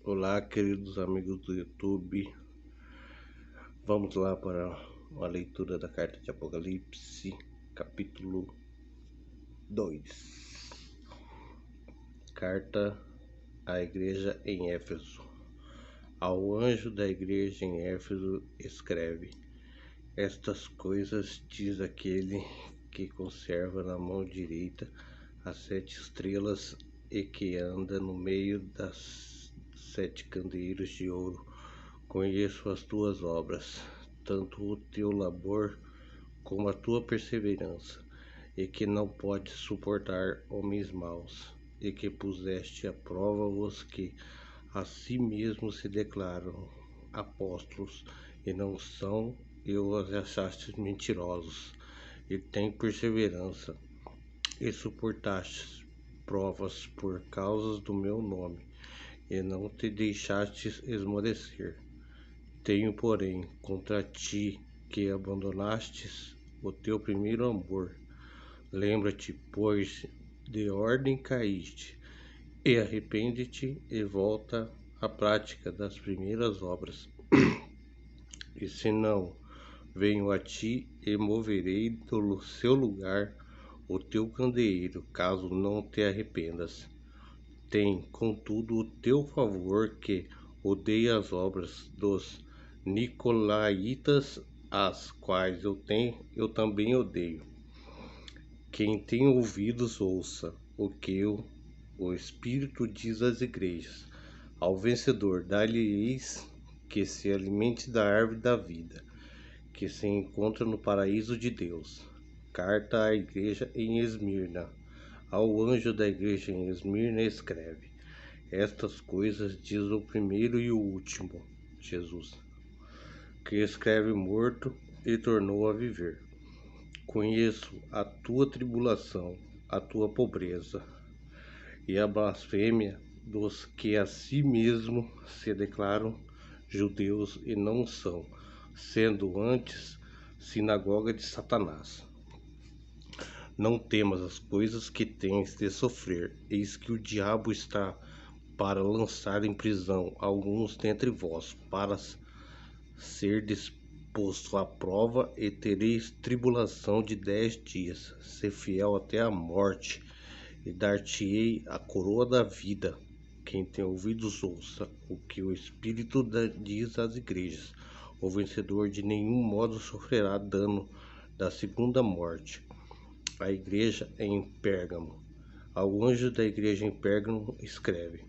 Olá, queridos amigos do YouTube. Vamos lá para uma leitura da carta de Apocalipse, capítulo 2. Carta à igreja em Éfeso. Ao anjo da igreja em Éfeso escreve: Estas coisas diz aquele que conserva na mão direita as 7 estrelas e que anda no meio das 7 candeeiros de ouro. Conheço as tuas obras, tanto o teu labor como a tua perseverança, e que não podes suportar homens maus, e que puseste à prova os que a si mesmos se declaram apóstolos e não são, e os achaste mentirosos, e tem perseverança, e suportaste provas por causa do meu nome, e não te deixastes esmorecer. Tenho, porém, contra ti que abandonastes o teu primeiro amor. Lembra-te, pois, de ordem caíste, e arrepende-te e volta à prática das primeiras obras. E se não, venho a ti e moverei do seu lugar o teu candeeiro, caso não te arrependas. Tem, contudo, o teu favor que odeia as obras dos Nicolaitas, as quais eu também odeio. Quem tem ouvidos, ouça o que o Espírito diz às igrejas. Ao vencedor, dá-lhe-eis que se alimente da árvore da vida, que se encontra no paraíso de Deus. Carta à igreja em Esmirna. Ao anjo da igreja em Esmirna escreve: Estas coisas diz o primeiro e o último, Jesus, que escreve morto e tornou a viver. Conheço a tua tribulação, a tua pobreza e a blasfêmia dos que a si mesmo se declaram judeus e não são, sendo antes sinagoga de Satanás. Não temas as coisas que tens de sofrer, eis que o diabo está para lançar em prisão alguns dentre vós, para ser posto à prova, e tereis tribulação de 10 dias. Ser fiel até a morte, e dar-te-ei a coroa da vida. Quem tem ouvidos, ouça o que o Espírito diz às igrejas. O vencedor de nenhum modo sofrerá dano da segunda morte. A igreja em Pérgamo. Ao anjo da igreja em Pérgamo escreve: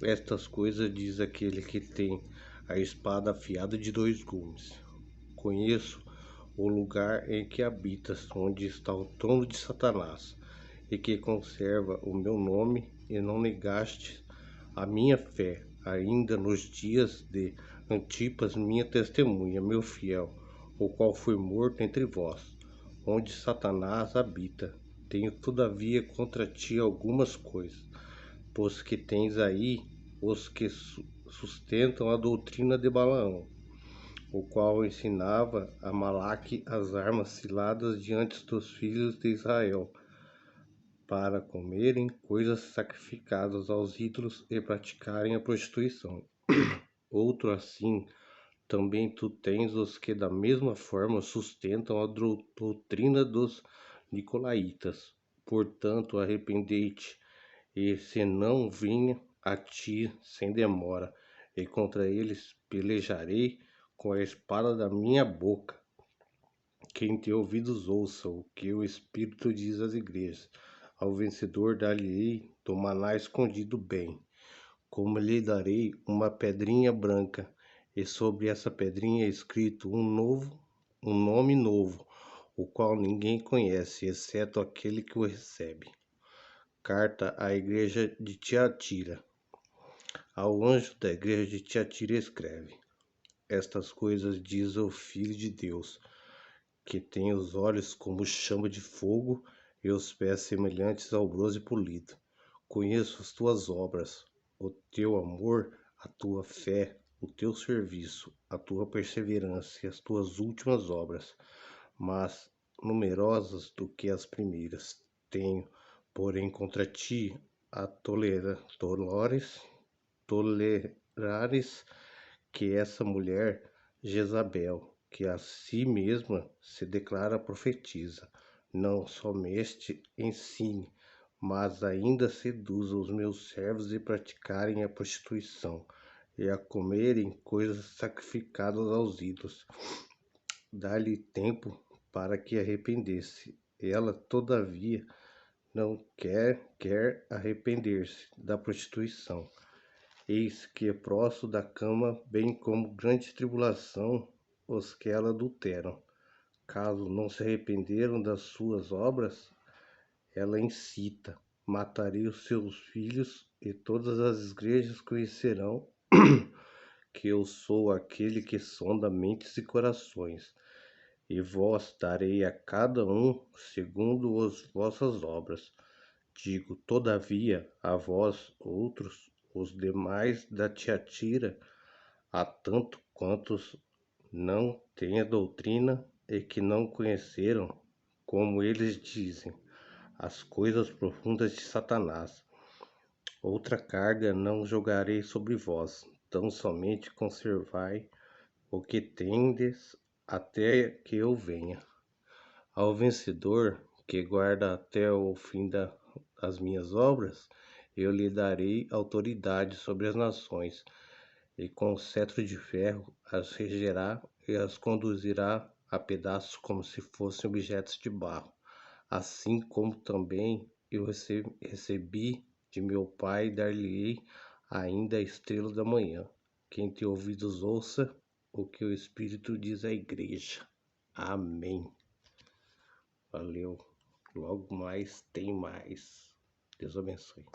Estas coisas diz aquele que tem a espada afiada de 2 gumes. Conheço o lugar em que habitas, onde está o trono de Satanás, e que conserva o meu nome, e não negaste a minha fé, ainda nos dias de Antipas, minha testemunha, meu fiel, o qual foi morto entre vós, onde Satanás habita. Tenho todavia contra ti algumas coisas, pois que tens aí os que sustentam a doutrina de Balaão, o qual ensinava a Balaque as armas ciladas diante dos filhos de Israel, para comerem coisas sacrificadas aos ídolos e praticarem a prostituição. Outro assim, também tu tens os que da mesma forma sustentam a doutrina dos Nicolaitas. Portanto, arrependei-te, e se não venha a ti sem demora, e contra eles pelejarei com a espada da minha boca. Quem tem ouvidos, ouça o que o Espírito diz às igrejas. Ao vencedor dar-lhe-ei do maná escondido bem, como lhe darei uma pedrinha branca, e sobre essa pedrinha é escrito um nome novo, o qual ninguém conhece, exceto aquele que o recebe. Carta à igreja de Tiatira. Ao anjo da igreja de Tiatira escreve: Estas coisas diz o Filho de Deus, que tem os olhos como chama de fogo e os pés semelhantes ao bronze polido. Conheço as tuas obras, o teu amor, a tua fé, o teu serviço, a tua perseverança e as tuas últimas obras, mas numerosas do que as primeiras. Tenho, porém, contra ti a tolerância considerares que essa mulher, Jezabel, que a si mesma se declara profetiza, não somente ensine, mas ainda seduza os meus servos a praticarem a prostituição e a comerem coisas sacrificadas aos ídolos. Dá-lhe tempo para que arrependesse. Ela, todavia, não quer arrepender-se da prostituição. Eis que é próximo da cama, bem como grande tribulação, os que ela adulteram. Caso não se arrependeram das suas obras, ela incita. Matarei os seus filhos, e todas as igrejas conhecerão que eu sou aquele que sonda mentes e corações, e vós darei a cada um segundo as vossas obras. Digo, todavia, a vós outros, os demais da Tiatira, há tanto quantos não têm a doutrina e que não conheceram, como eles dizem, as coisas profundas de Satanás. Outra carga não jogarei sobre vós, tão somente conservai o que tendes até que eu venha. Ao vencedor, que guarda até o fim das minhas obras, eu lhe darei autoridade sobre as nações, e com o cetro de ferro as regerá e as conduzirá a pedaços como se fossem objetos de barro. Assim como também eu recebi de meu Pai, dar-lhe-ei ainda a estrela da manhã. Quem tem ouvidos, ouça o que o Espírito diz à igreja. Amém. Valeu. Logo mais tem mais. Deus abençoe.